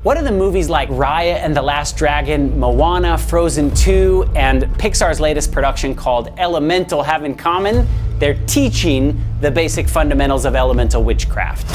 What do the movies like Raya and the Last Dragon, Moana, Frozen 2, and Pixar's latest production called Elemental have in common? They're teaching the basic fundamentals of elemental witchcraft.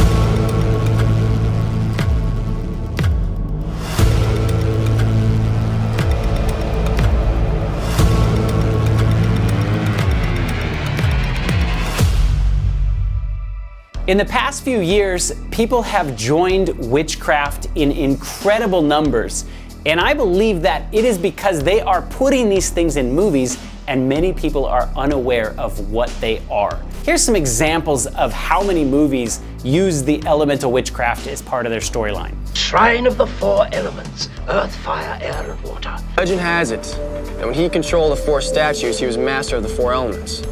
In the past few years, people have joined witchcraft in incredible numbers, and I believe that it is because they are putting these things in movies and many people are unaware of what they are. Here's some examples of how many movies use the elemental witchcraft as part of their storyline. Shrine of the four elements, earth, fire, air, and water. Legend has it that when he controlled the four statues, he was master of the four elements.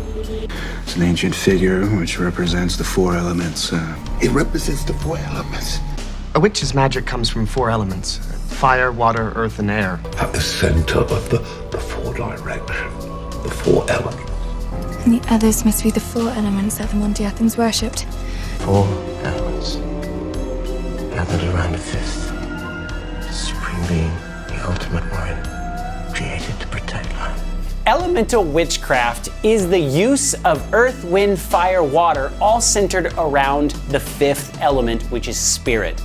It's an ancient figure which represents the four elements. It represents the four elements. A witch's magic comes from four elements: fire, water, earth, and air. At the center of the four directions, the four elements. And the others must be the four elements that the Monty Athens worshipped. Four elements gathered around a fifth. The supreme being, the ultimate warrior, created to protect life. Elemental witchcraft is the use of earth, wind, fire, water, all centered around the fifth element, which is spirit.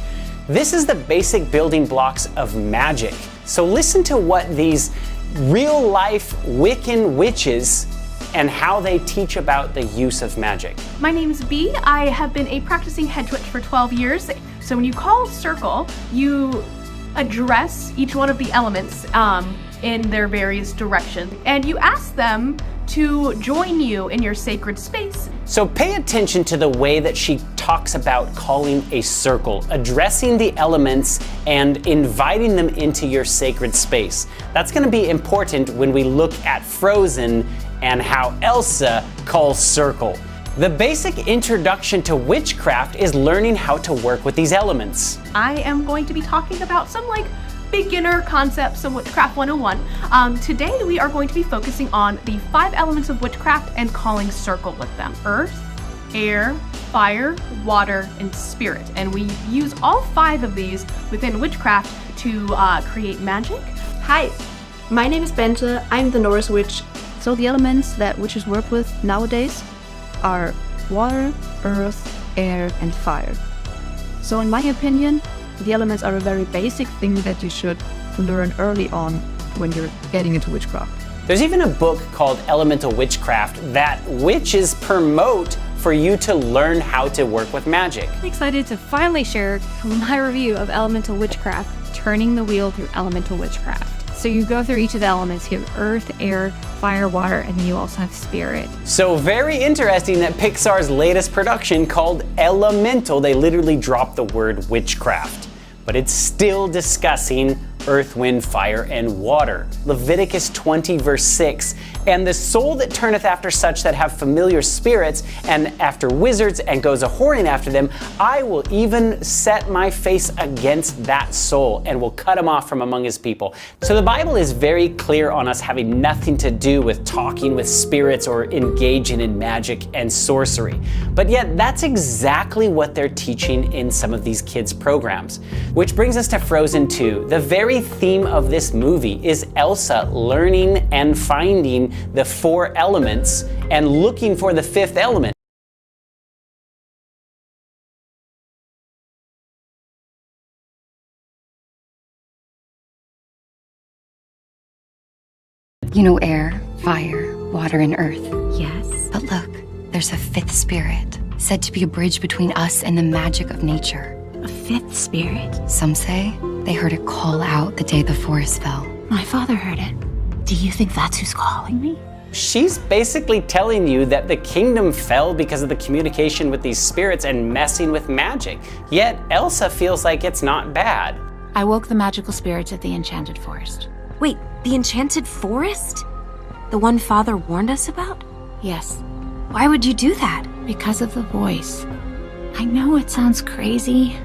This is the basic building blocks of magic. So listen to what these real-life Wiccan witches and how they teach about the use of magic. My name's Bee. I have been a practicing head witch for 12 years. So when you call circle, you address each one of the elements in their various directions, and you ask them to join you in your sacred space. So pay attention to the way that she talks about calling a circle, addressing the elements and inviting them into your sacred space. That's going to be important when we look at Frozen and how Elsa calls circle. The basic introduction to witchcraft is learning how to work with these elements. I am going to be talking about some beginner concepts of Witchcraft 101. Today we are going to be focusing on the 5 elements of witchcraft and calling circle with them: earth, air, fire, water, and spirit. And we use all 5 of these within witchcraft to create magic. Hi, my name is Bente. I'm the Norse witch. So the elements that witches work with nowadays are water, earth, air, and fire. So in my opinion, the elements are a very basic thing that you should learn early on when you're getting into witchcraft. There's even a book called Elemental Witchcraft that witches promote for you to learn how to work with magic. I'm excited to finally share my review of Elemental Witchcraft, turning the wheel through Elemental Witchcraft. So you go through each of the elements. You have earth, air, fire, water, and then you also have spirit. So very interesting that Pixar's latest production called Elemental, they literally dropped the word witchcraft, but it's still discussing earth, wind, fire, and water. Leviticus 20 verse 6, and the soul that turneth after such that have familiar spirits, and after wizards, and goes a-whoring after them, I will even set my face against that soul, and will cut him off from among his people. So the Bible is very clear on us having nothing to do with talking with spirits or engaging in magic and sorcery. But yet that's exactly what they're teaching in some of these kids' programs. Which brings us to Frozen 2. The very theme of this movie is Elsa learning and finding the 4 elements and looking for the 5th element. You know air, fire, water, and earth. Yes. But look, there's a 5th spirit, said to be a bridge between us and the magic of nature. A 5th spirit? Some say they heard it call out the day the forest fell. My father heard it. Do you think that's who's calling me? She's basically telling you that the kingdom fell because of the communication with these spirits and messing with magic. Yet Elsa feels like it's not bad. I woke the magical spirits at the enchanted forest. Wait, the enchanted forest? The one Father warned us about? Yes. Why would you do that? Because of the voice. I know it sounds crazy,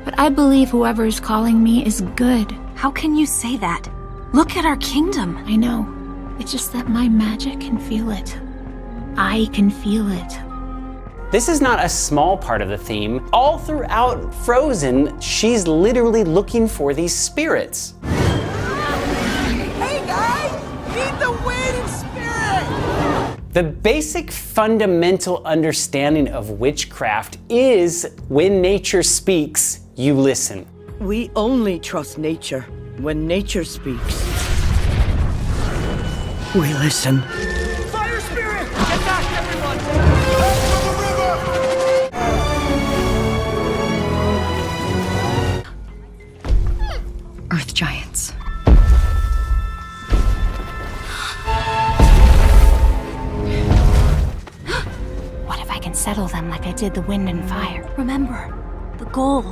but I believe whoever is calling me is good. How can you say that? Look at our kingdom. I know. It's just that my magic can feel it. I can feel it. This is not a small part of the theme. All throughout Frozen, she's literally looking for these spirits. Hey guys, meet the wind and spirit! The basic fundamental understanding of witchcraft is when nature speaks, you listen. We only trust nature when nature speaks. We listen. Fire spirit! Get back, everyone! Earth giants. What if I can settle them like I did the wind and fire? Remember, the goal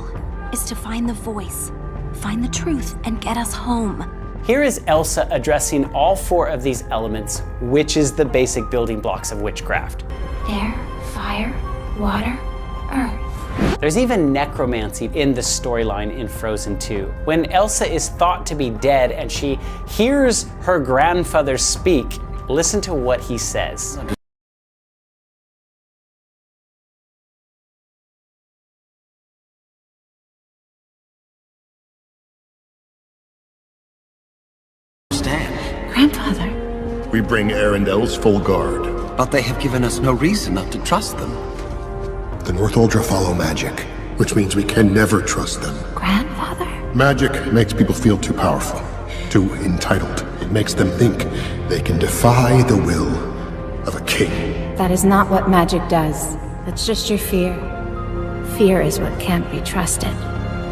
is to find the voice, find the truth, and get us home. Here is Elsa addressing all 4 of these elements, which is the basic building blocks of witchcraft. Air, fire, water, earth. There's even necromancy in the storyline in Frozen 2. When Elsa is thought to be dead and she hears her grandfather speak, listen to what he says. Grandfather. We bring Arendel's full guard. But they have given us no reason not to trust them. The North Uldra follow magic, which means we can never trust them. Grandfather? Magic makes people feel too powerful, too entitled. It makes them think they can defy the will of a king. That is not what magic does. That's just your fear. Fear is what can't be trusted.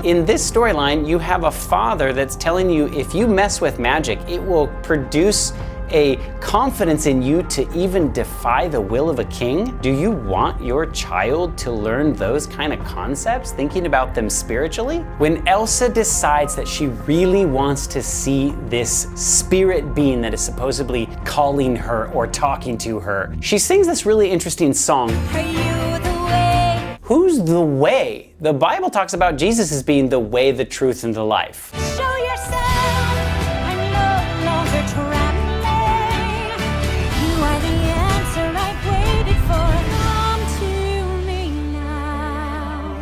In this storyline, you have a father that's telling you if you mess with magic, it will produce a confidence in you to even defy the will of a king. Do you want your child to learn those kind of concepts, thinking about them spiritually? When Elsa decides that she really wants to see this spirit being that is supposedly calling her or talking to her, she sings this really interesting song. Who's the way? The Bible talks about Jesus as being the way, the truth, and the life. Show yourself, I'm no longer trembling. You are the answer I've waited for. Come to me now,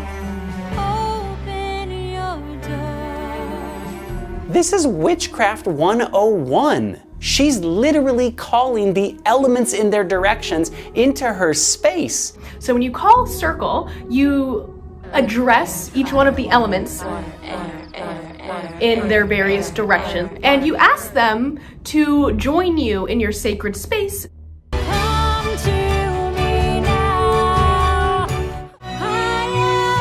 open your door. This is Witchcraft 101. She's literally calling the elements in their directions into her space. So when you call circle, you address each one of the elements in their various directions, and you ask them to join you in your sacred space. Come to me now, I am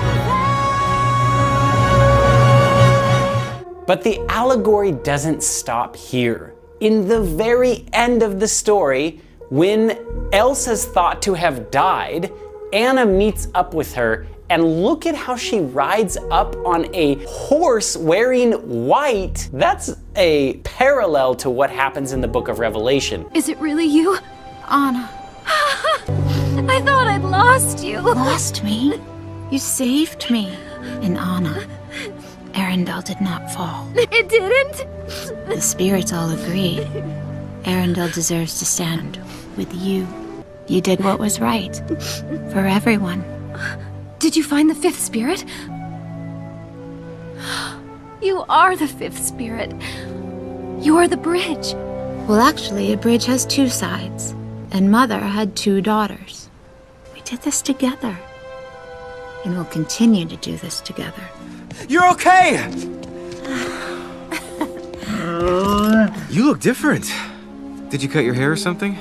there. But the allegory doesn't stop here. In the very end of the story, when Elsa's thought to have died, Anna meets up with her, and look at how she rides up on a horse wearing white. That's a parallel to what happens in the book of Revelation. Is it really you? Anna. I thought I'd lost you. Lost me? You saved me. And Anna, Arendelle did not fall. It didn't? The spirits all agree. Arendelle deserves to stand with you. You did what was right for everyone. Did you find the 5th spirit? You are the 5th spirit. You are the bridge. Well, actually, a bridge has 2 sides, and Mother had 2 daughters. We did this together, and we'll continue to do this together. You're okay! You look different. Did you cut your hair or something?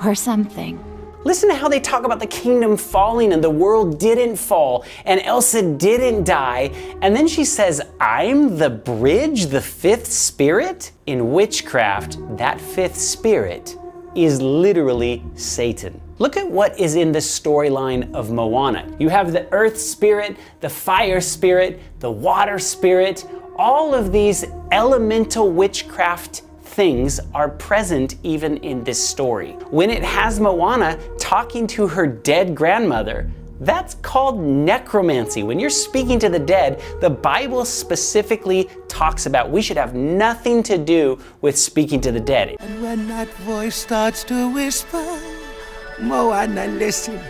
Or something. Listen to how they talk about the kingdom falling and the world didn't fall and Elsa didn't die. And then she says, I'm the bridge, the 5th spirit? In witchcraft, that 5th spirit is literally Satan. Look at what is in the storyline of Moana. You have the earth spirit, the fire spirit, the water spirit. All of these elemental witchcraft things are present even in this story. When it has Moana talking to her dead grandmother, that's called necromancy. When you're speaking to the dead, the Bible specifically talks about we should have nothing to do with speaking to the dead. And when that voice starts to whisper, Moana, listen.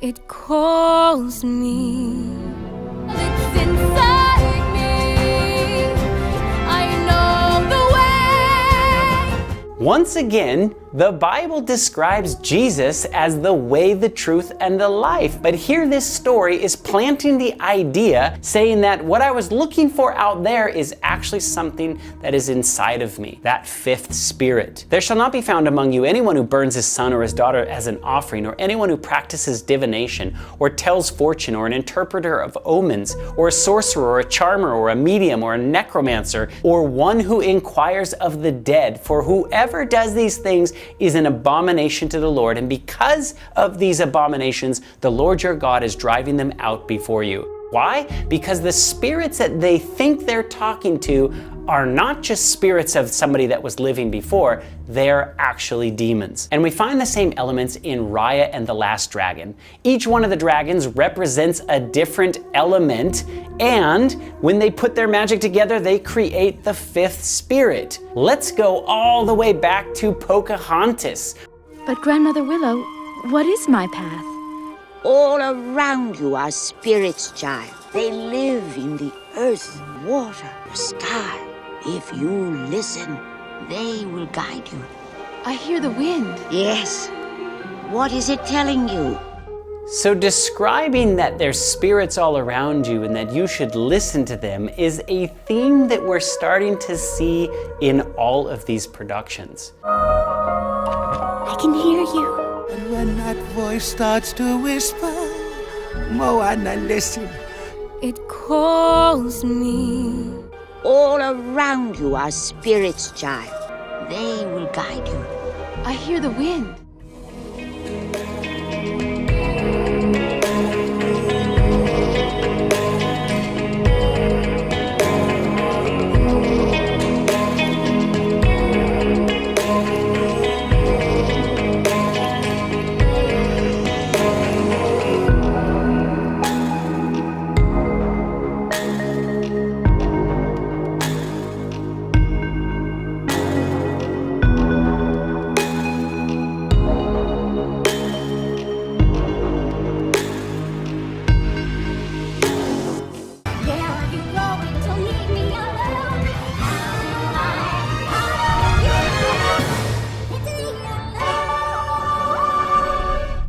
It calls me. It's inside me. I know the way. Once again, the Bible describes Jesus as the way, the truth, and the life. But here this story is planting the idea, saying that what I was looking for out there is actually something that is inside of me, that fifth spirit. There shall not be found among you anyone who burns his son or his daughter as an offering, or anyone who practices divination, or tells fortune, or an interpreter of omens, or a sorcerer, or a charmer, or a medium, or a necromancer, or one who inquires of the dead. For whoever does these things is an abomination to the Lord, and because of these abominations, the Lord your God is driving them out before you. Why? Because the spirits that they think they're talking to are not just spirits of somebody that was living before, they're actually demons. And we find the same elements in Raya and the Last Dragon. Each one of the dragons represents a different element, and when they put their magic together, they create the fifth spirit. Let's go all the way back to Pocahontas. But Grandmother Willow, what is my path? All around you are spirits, child. They live in the earth, water, sky. If you listen, they will guide you. I hear the wind. Yes. What is it telling you? So describing that there's spirits all around you and that you should listen to them is a theme that we're starting to see in all of these productions. I can hear you. And when that voice starts to whisper, Moana, listen. It calls me. All around you are spirits, child. They will guide you. I hear the wind.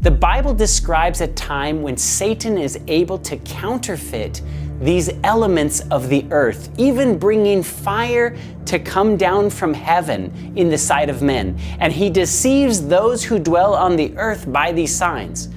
The Bible describes a time when Satan is able to counterfeit these elements of the earth, even bringing fire to come down from heaven in the sight of men. And he deceives those who dwell on the earth by these signs.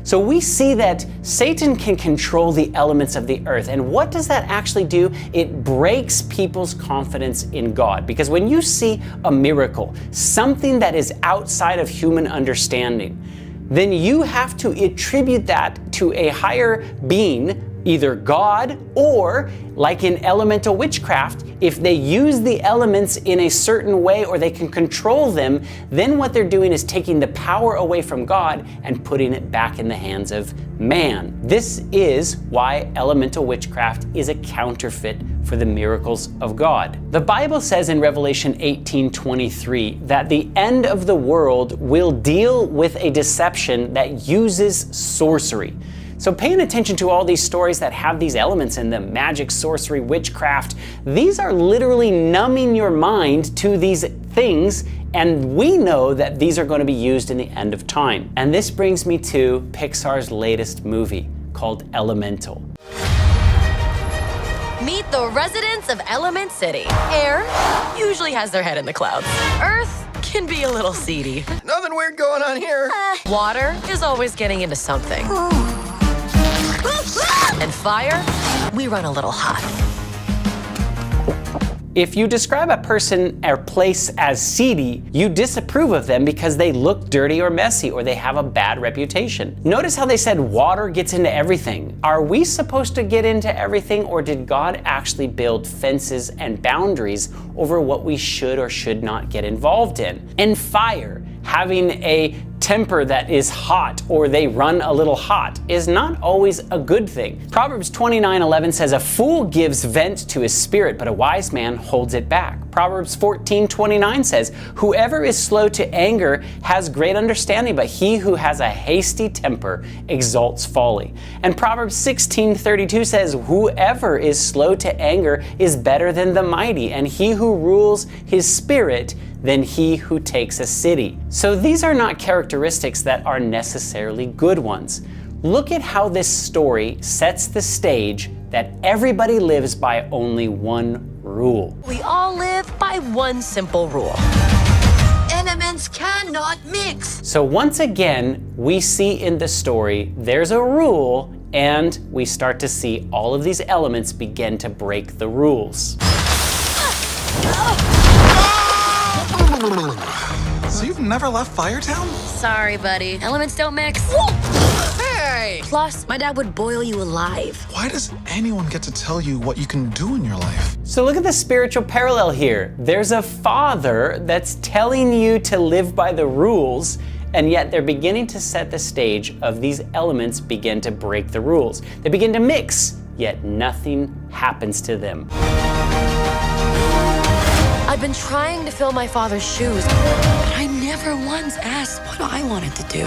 So we see that Satan can control the elements of the earth. And what does that actually do? It breaks people's confidence in God. Because when you see a miracle, something that is outside of human understanding, then you have to attribute that to a higher being, either God or, like in elemental witchcraft, if they use the elements in a certain way or they can control them, then what they're doing is taking the power away from God and putting it back in the hands of man. This is why elemental witchcraft is a counterfeit for the miracles of God. The Bible says in Revelation 18:23 that the end of the world will deal with a deception that uses sorcery. So paying attention to all these stories that have these elements in them, magic, sorcery, witchcraft, these are literally numbing your mind to these things, and we know that these are going to be used in the end of time. And this brings me to Pixar's latest movie called Elemental. Meet the residents of Element City. Air usually has their head in the clouds. Earth can be a little seedy. Nothing weird going on here. Water is always getting into something. And fire, we run a little hot. If you describe a person or place as seedy, you disapprove of them because they look dirty or messy or they have a bad reputation. Notice how they said water gets into everything. Are we supposed to get into everything, or did God actually build fences and boundaries over what we should or should not get involved in? And fire. having a temper that is hot or they run a little hot is not always a good thing. Proverbs 29:11 says, "A fool gives vent to his spirit, but a wise man holds it back." Proverbs 14:29 says, "Whoever is slow to anger has great understanding, but he who has a hasty temper exalts folly." And Proverbs 16:32 says, "Whoever is slow to anger is better than the mighty, and he who rules his spirit than he who takes a city." So these are not characteristics that are necessarily good ones. Look at how this story sets the stage that everybody lives by only one rule. We all live by one simple rule. Elements cannot mix. So once again, we see in the story there's a rule, and we start to see all of these elements begin to break the rules. So you've never left Firetown? Sorry, buddy. Elements don't mix. Hey! Plus, my dad would boil you alive. Why does anyone get to tell you what you can do in your life? So look at the spiritual parallel here. There's a father that's telling you to live by the rules, and yet they're beginning to set the stage of these elements begin to break the rules. They begin to mix, yet nothing happens to them. I've been trying to fill my father's shoes, but I never once asked what I wanted to do.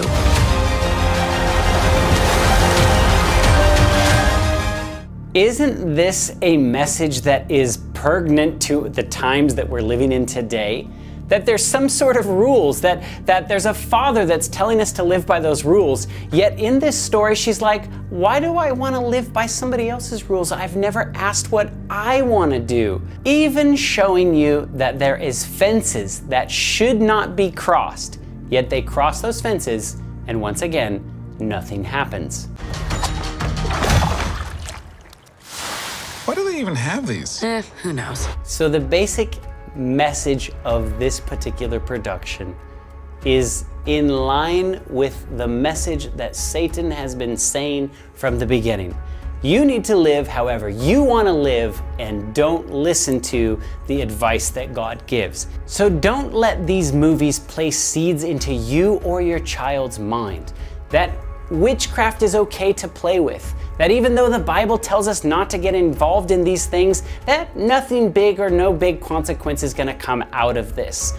Isn't this a message that is pertinent to the times that we're living in today? That there's some sort of rules, that there's a father that's telling us to live by those rules. Yet in this story, she's like, why do I want to live by somebody else's rules? I've never asked what I want to do. Even showing you that there is fences that should not be crossed. Yet they cross those fences, and once again, nothing happens. Why do they even have these? Who knows? So the basic message of this particular production is in line with the message that Satan has been saying from the beginning. You need to live however you want to live, and don't listen to the advice that God gives. So don't let these movies place seeds into you or your child's mind that witchcraft is okay to play with. That even though the Bible tells us not to get involved in these things, that nothing big or no big consequence is going to come out of this.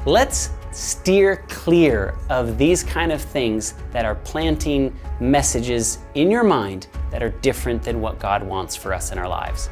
Let's steer clear of these kind of things that are planting messages in your mind that are different than what God wants for us in our lives.